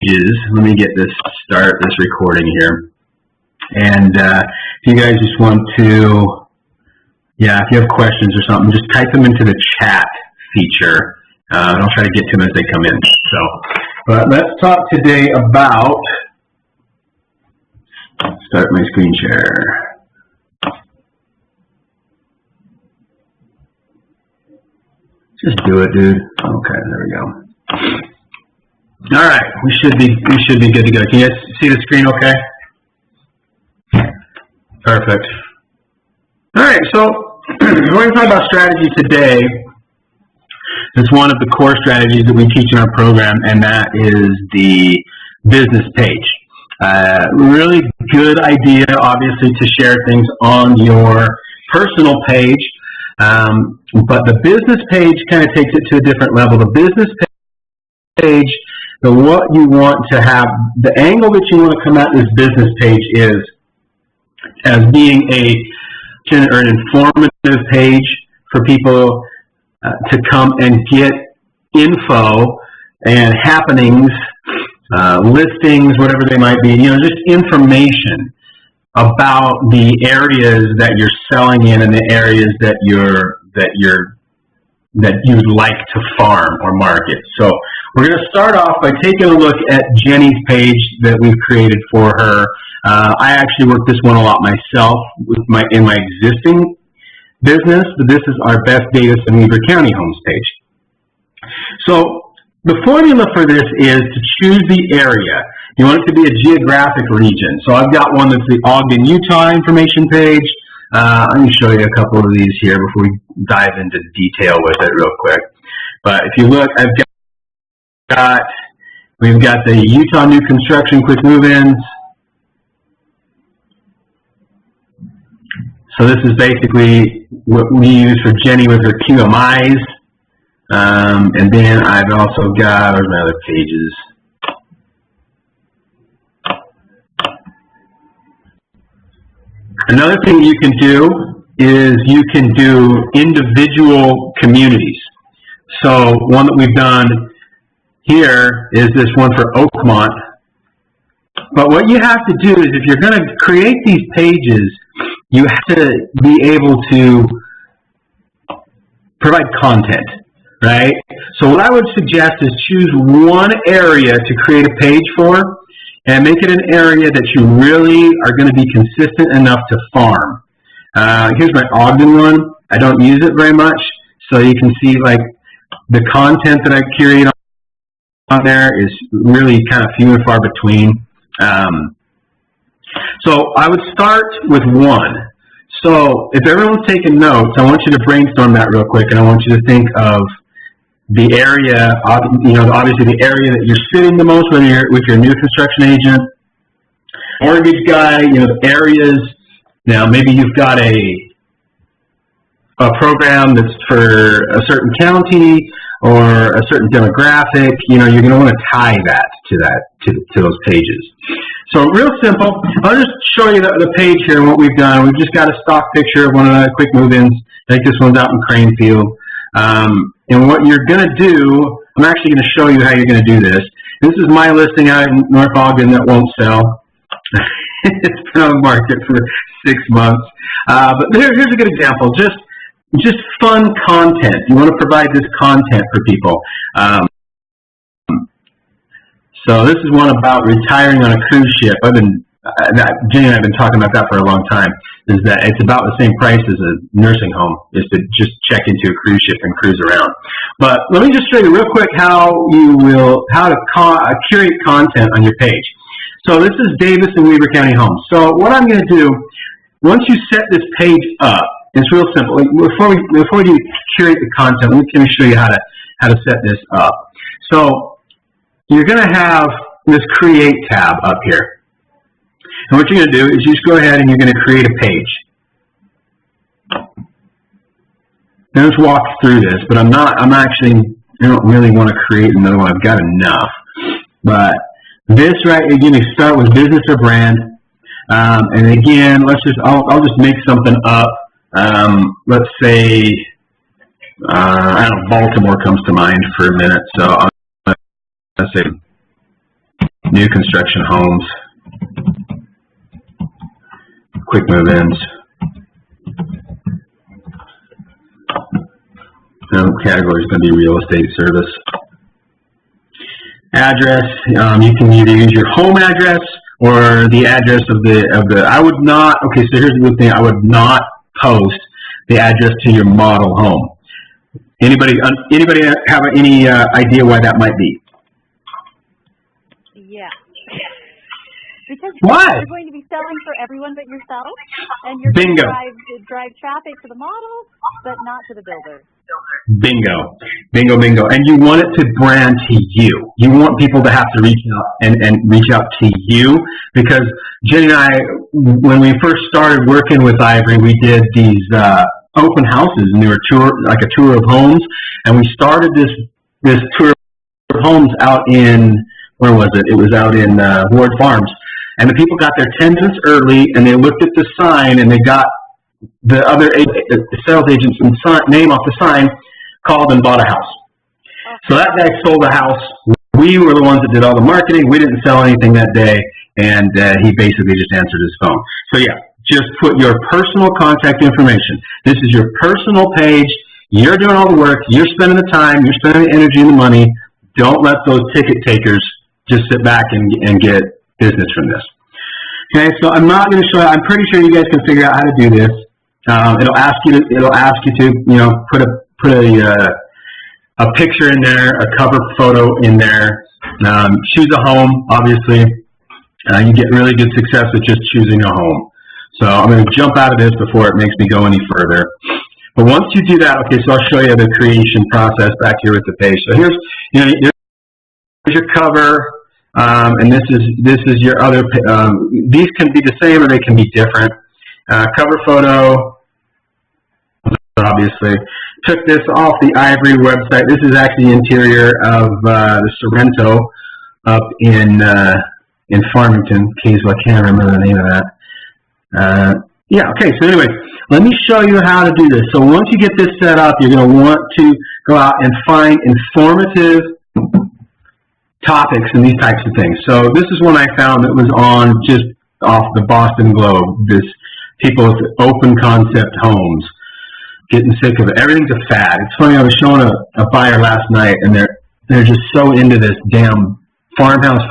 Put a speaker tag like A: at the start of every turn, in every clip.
A: Let me get this, start this recording here. And if you guys just want to, if you have questions or something, just type them into the chat feature. And I'll try to get to them as they come in. So, but let's talk today about, start my screen share. Just do it, dude. Okay, there we go. All right, we should be good to go. Can you guys see the screen okay? Perfect. All right, so we're going to talk about strategy today. It's one of the core strategies that we teach in our program, and that is the business page. Really good idea, obviously, to share things on your personal page, but the business page kind of takes it to a different level. The business page, what you want to have, the angle that you want to come at this business page is as being an informative page for people to come and get info and happenings, listings, whatever they might be, just information about the areas that you're selling in and the areas that you'd like to farm or market. So we're going to start off by taking a look at Jenny's page that we've created for her. I actually work this one a lot myself in my existing business, but this is our Best Davis and Weaver County Homes page. So the formula for this is to choose the area. You want it to be a geographic region. So I've got one that's the Ogden, Utah information page. Let me show you a couple of these here before we dive into detail with it real quick. But if you look, we've got the Utah new construction quick move-ins. So this is basically what we use for Jenny with her QMIs. And then I've also got, where's my other pages? Another thing you can do is you can do individual communities. So one that we've done here is this one for Oakmont. But what you have to do is if you're going to create these pages, you have to be able to provide content, right? So what I would suggest is choose one area to create a page for and make it an area that you really are going to be consistent enough to farm. Here's my Ogden one. I don't use it very much, so you can see like the content that I curate on there is really kind of few and far between. So I would start with one. So if everyone's taking notes, I want you to brainstorm that real quick, and I want you to think of the area, obviously the area that you're sitting the most, whether you're with your new construction agent, mortgage guy, the areas. Now maybe you've got a program that's for a certain county or a certain demographic. You're going to want to tie that to those pages. So real simple. I'll just show you the page here and what we've done. We've just got a stock picture of one of the quick move-ins. I think this one's out in Cranefield. And what you're going to do, I'm actually going to show you how you're going to do this. This is my listing out in North Ogden that won't sell. It's been on the market for 6 months. But here's a good example. Just fun content. You want to provide this content for people. So this is one about retiring on a cruise ship. Jenny and I have been talking about that for a long time. Is that it's about the same price as a nursing home, is to just check into a cruise ship and cruise around. But let me just show you real quick how to curate content on your page. So this is Davis and Weaver County Homes. So what I'm going to do, once you set this page up, it's real simple. Before you curate the content, let me show you how to set this up. So you're going to have this Create tab up here. And what you're going to do is you just go ahead and you're going to create a page. Now let's walk through this, but I don't really want to create another one. I've got enough. But this you're going to start with business or brand. And again, I'll just make something up. Let's say, Baltimore comes to mind for a minute. So let's say new construction homes, quick move-ins. Category is going to be real estate service. Address, you can either use your home address or the address of the. I would not. Okay, so here's the good thing. I would not post the address to your model home. Anybody have any idea why that might be?
B: Yeah. Because
A: why?
B: You're going to be selling for everyone but yourself, and you're
A: Bingo.
B: going to drive traffic to the model, but not to the builder.
A: Bingo. Bingo, bingo. And you want it to brand to you. You want people to have to reach out and reach out to you, because Jenny and I, when we first started working with Ivory, we did these open houses, and they were a tour of homes, and we started this tour of homes out in, where was it? It was out in Ward Farms. And the people got there 10 minutes early, and they looked at the sign, and they got the other sales agent's name off the sign, called and bought a house. So that guy sold a house. We were the ones that did all the marketing. We didn't sell anything that day, and he basically just answered his phone. So yeah, just put your personal contact information. This is your personal page. You're doing all the work. You're spending the time. You're spending the energy and the money. Don't let those ticket takers just sit back and get business from this. Okay, so I'm not going to show you. I'm pretty sure you guys can figure out how to do this. It'll ask you to put a picture in there, a cover photo in there. Choose a home. Obviously, you get really good success with just choosing a home. So I'm going to jump out of this before it makes me go any further. But once you do that, okay, so I'll show you the creation process back here with the page. So here's your cover. And this is your other. These can be the same or they can be different. Cover photo, obviously. Took this off the Ivory website. This is actually the interior of the Sorrento up in Farmington, Kaysville. I can't remember the name of that. Yeah. Okay. So anyway, let me show you how to do this. So once you get this set up, you're going to want to go out and find informative topics and these types of things. So this is one I found that was on just off the Boston Globe. This people with open concept homes getting sick of it. Everything's a fad. It's funny. I was showing a buyer last night, and they're just so into this damn farmhouse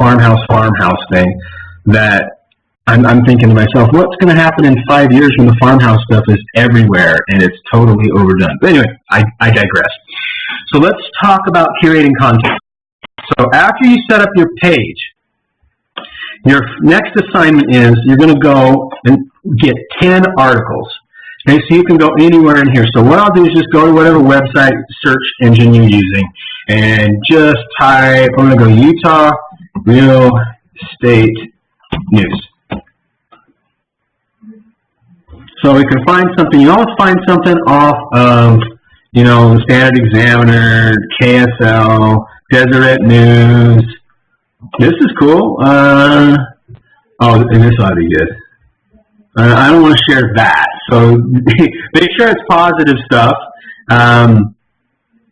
A: thing that I'm thinking to myself, what's going to happen in 5 years when the farmhouse stuff is everywhere and it's totally overdone? But anyway, I digress. So let's talk about curating content. So after you set up your page, your next assignment is you're going to go and get 10 articles. Okay, so you can go anywhere in here. So what I'll do is just go to whatever website search engine you're using and just type, I'm going to go Utah Real Estate News. So we can find something. You always find something off of, the Standard Examiner, KSL, Deseret News. This is cool. And this ought to be good. I don't want to share that. So make sure it's positive stuff.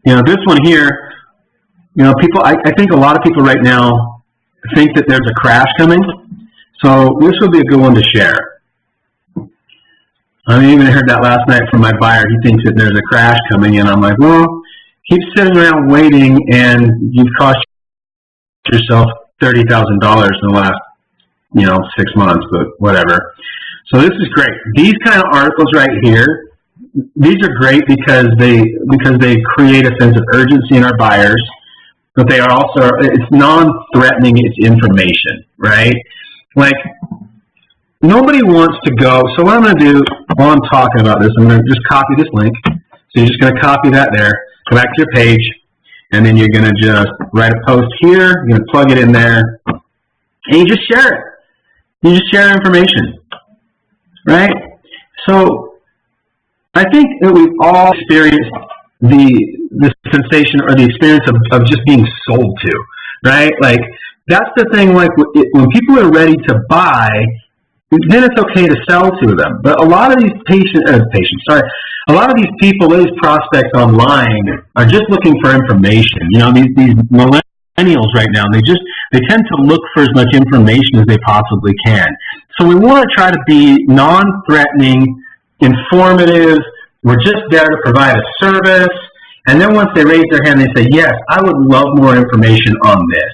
A: This one here, people, I think a lot of people right now think that there's a crash coming. So this would be a good one to share. I even heard that last night from my buyer. He thinks that there's a crash coming, and I'm like, well, keep sitting around waiting, and you've cost yourself $30,000 in the last, 6 months, but whatever. So this is great. These kind of articles right here, these are great because they create a sense of urgency in our buyers, but they are also, it's non-threatening, it's information, right? Like, nobody wants to go, so what I'm going to do while I'm talking about this, I'm going to just copy this link. So you're just going to copy that there, go back to your page, and then you're going to just write a post here, you're going to plug it in there, and you just share it. You just share information, right? So I think that we've all experienced the sensation or the experience of just being sold to, right? Like, that's the thing, like, when people are ready to buy, then it's okay to sell to them. But a lot of these a lot of these people, these prospects online, are just looking for information. These millennials millennials right now. They tend to look for as much information as they possibly can. So we want to try to be non-threatening, informative. We're just there to provide a service. And then once they raise their hand, they say, yes, I would love more information on this.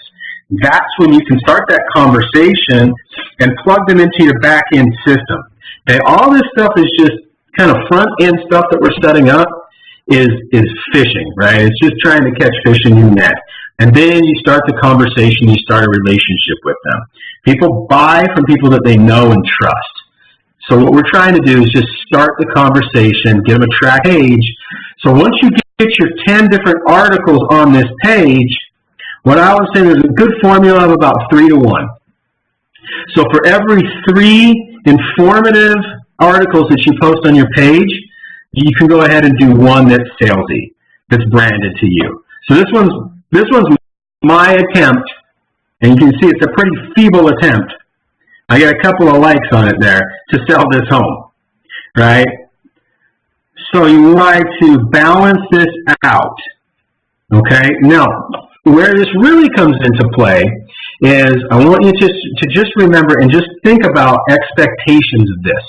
A: That's when you can start that conversation and plug them into your back-end system. Okay, all this stuff is just kind of front-end stuff that we're setting up is fishing, right? It's just trying to catch fish in your net. And then you start the conversation, you start a relationship with them. People buy from people that they know and trust. So what we're trying to do is just start the conversation, get them a track page. So once you get your 10 different articles on this page, what I always say, there's a good formula of about 3 to 1. So for every 3 informative articles that you post on your page, you can go ahead and do 1 that's salesy, that's branded to you. So this one's my attempt, and you can see it's a pretty feeble attempt. I got a couple of likes on it there to sell this home, right? So you like to balance this out, okay? Now, where this really comes into play is I want you to just remember and just think about expectations of this,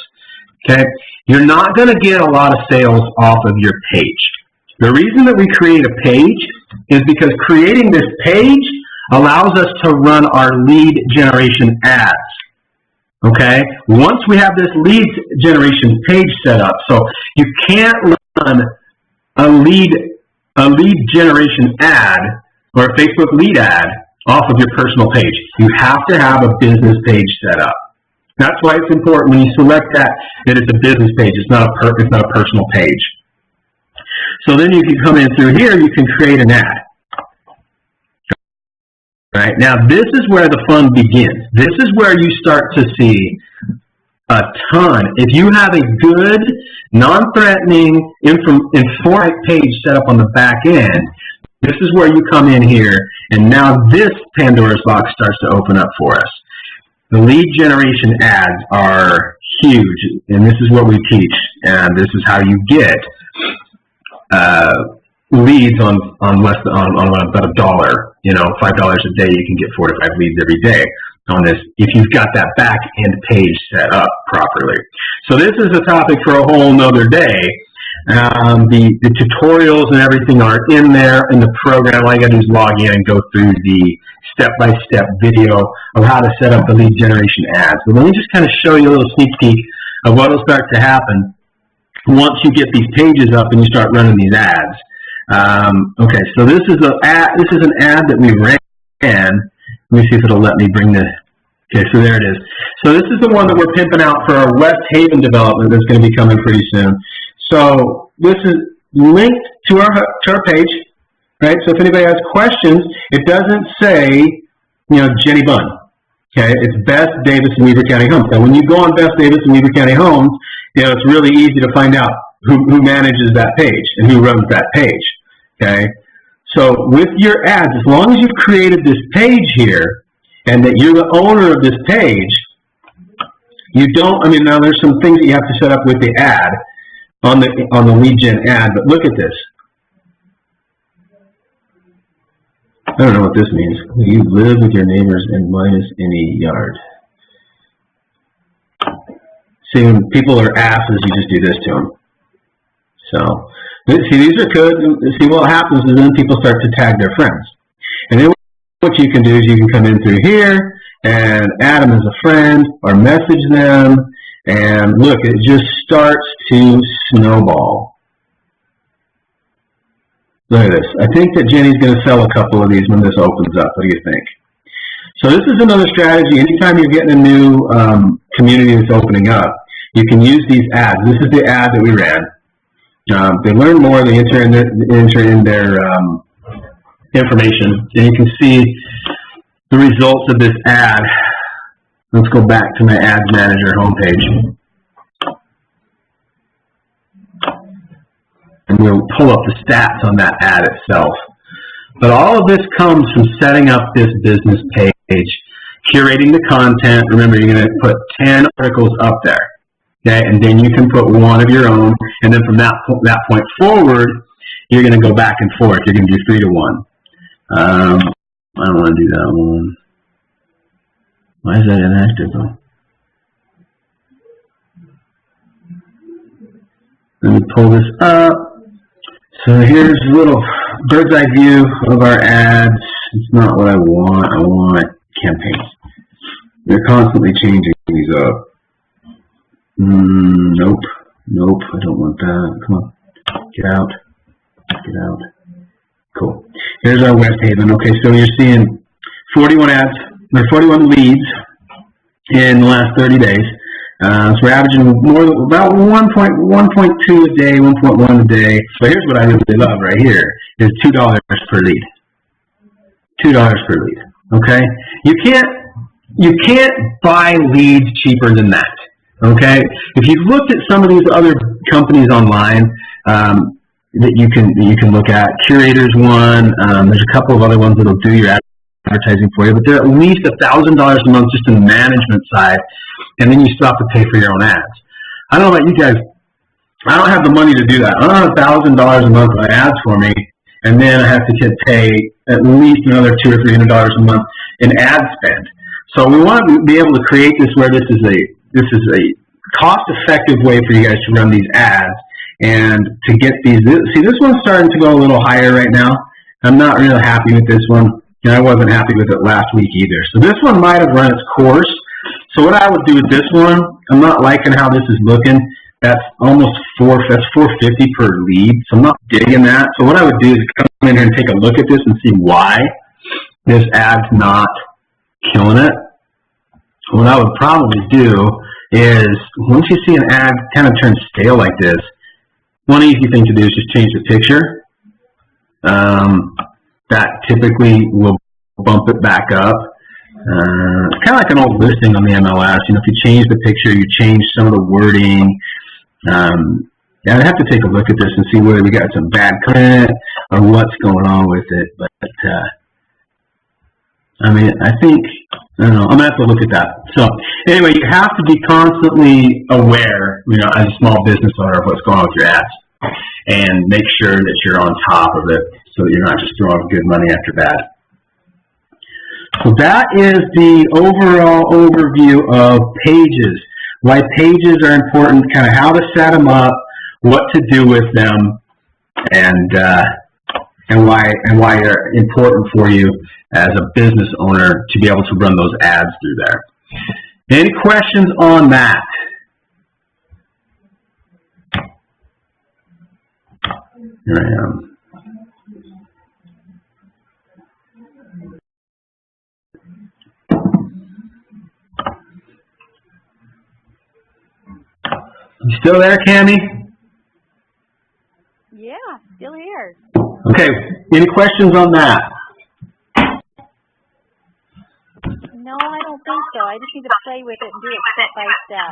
A: okay? You're not going to get a lot of sales off of your page. The reason that we create a page is because creating this page allows us to run our lead generation ads. Okay? Once we have this lead generation page set up, so you can't run a lead generation ad or a Facebook lead ad off of your personal page. You have to have a business page set up. That's why it's important when you select that it's a business page. It's not a personal page. So then you can come in through here, you can create an ad. Right? Now this is where the fun begins. This is where you start to see a ton. If you have a good, non-threatening, informative page set up on the back end, this is where you come in here, and now this Pandora's box starts to open up for us. The lead generation ads are huge, and this is what we teach, and this is how you get leads on about $1. You know, $5 a day, you can get 4 to 5 leads every day on this if you've got that back end page set up properly. So this is a topic for a whole nother day. The tutorials and everything are in there in the program. All you got to do is log in and go through the step-by-step video of how to set up the lead generation ads. But let me just kind of show you a little sneak peek of what will start to happen once you get these pages up and you start running these ads. Okay, so this is an ad that we ran. Let me see if it'll let me bring the. Okay, so there it is. So this is the one that we're pimping out for our West Haven development that's going to be coming pretty soon. So this is linked to our page, right? So if anybody has questions, it doesn't say, Jenny Bunn. Okay, it's Beth Davis and Weaver County Homes. And when you go on Beth Davis and Weaver County Homes, it's really easy to find out who manages that page and who runs that page. Okay, so with your ads, as long as you've created this page here and that you're the owner of this page, now there's some things that you have to set up with the ad on the lead gen ad, but look at this. I don't know what this means. You live with your neighbors and minus any yard. See, when people are asses, you just do this to them. So, see, these are good. See, what happens is then people start to tag their friends. And then what you can do is you can come in through here and add them as a friend or message them. And look, it just starts to snowball. Look at this. I think that Jenny's going to sell a couple of these when this opens up. What do you think? So this is another strategy. Anytime you're getting a new community that's opening up, you can use these ads. This is the ad that we ran. They learn more, they enter in their information, and you can see the results of this ad. Let's go back to my Ads Manager homepage. And we'll pull up the stats on that ad itself. But all of this comes from setting up this business page, curating the content. Remember, you're going to put 10 articles up there. Okay, and then you can put one of your own, and then from that point forward, you're going to go back and forth. You're going to do 3 to 1. I don't want to do that one. Why is that inactive though? Let me pull this up. So here's a little bird's eye view of our ads. It's not what I want. I want campaigns. They're constantly changing these up. Nope. Nope. I don't want that. Come on. Get out. Get out. Cool. Here's our West Haven. Okay, so you're seeing 41 ads, or 41 leads in the last 30 days. So we're averaging about 1.2 a day, 1.1 a day. But here's what I really love right here is $2 per lead. $2 per lead. Okay? You can't buy leads cheaper than that. Okay? If you've looked at some of these other companies online, that you can look at. Curator's one. There's a couple of other ones that'll do your advertising for you, but they're at least $1,000 a month just in the management side, and then you still have to pay for your own ads. I don't know about you guys. I don't have the money to do that. I don't have $1,000 a month on ads for me, and then I have to pay at least another $200 or $300 a month in ad spend. So we want to be able to create this where this is a cost-effective way for you guys to run these ads. And to get these, see, this one's starting to go a little higher right now. I'm not really happy with this one, and I wasn't happy with it last week either. So this one might have run its course. So what I would do with this one, I'm not liking how this is looking. That's almost that's $4.50 per lead. So I'm not digging that. So what I would do is come in here and take a look at this and see why this ad's not killing it. What I would probably do is once you see an ad kind of turn stale like this, one easy thing to do is just change the picture. That typically will bump it back up. It's kind of like an old listing on the MLS. You know, if you change the picture, you change some of the wording. Yeah, I'd have to take a look at this and see whether we got some bad content or what's going on with it. But I mean, I don't know. I'm gonna have to look at that. So anyway, you have to be constantly aware, you know, as a small business owner of what's going on with your ads, and make sure that you're on top of it, so that you're not just throwing good money after bad. So that is the overall overview of pages. Why pages are important, kind of how to set them up, what to do with them, and why they're important for you as a business owner to be able to run those ads through there. Any questions on that? Here I am. You still there, Cammie?
B: Yeah, still here.
A: Okay, any questions on that?
B: No, I don't think so. I just need to play with it and do it step by step.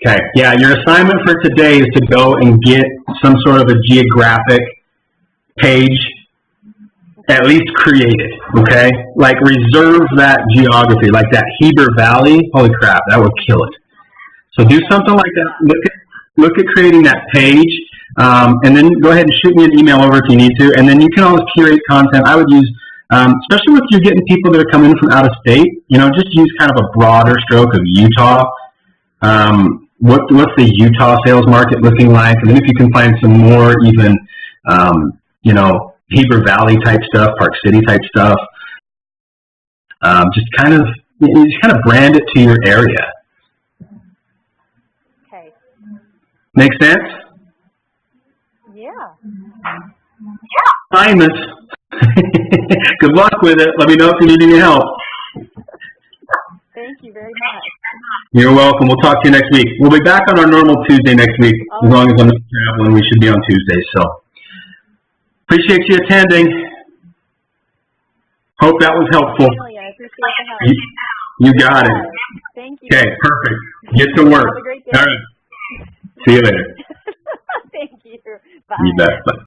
A: Okay, yeah, your assignment for today is to go and get some sort of a geographic page, at least created, okay? Like reserve that geography, like that Heber Valley. Holy crap, that would kill it. So do something like that. Look at creating that page, and then go ahead and shoot me an email over if you need to, and then you can always curate content. I would use, especially if you're getting people that are coming from out of state, you know, just use kind of a broader stroke of Utah. What's the Utah sales market looking like? And then if you can find some more even, you know, Heber Valley type stuff, Park City type stuff, just kind of brand it to your area.
B: Okay.
A: Make sense?
B: Yeah.
A: Assignments. Good luck with it. Let me know if you need any help.
B: Thank you very much.
A: You're welcome. We'll talk to you next week. We'll be back on our normal Tuesday next week. As long as I'm not traveling, we should be on Tuesday. So appreciate you attending. Hope that was helpful.
B: Really, I appreciate the help.
A: You got it.
B: Thank you.
A: Okay, perfect. Get to work.
B: Have a great day.
A: All right. See you later.
B: Thank you. Bye.
A: You bet. Bye.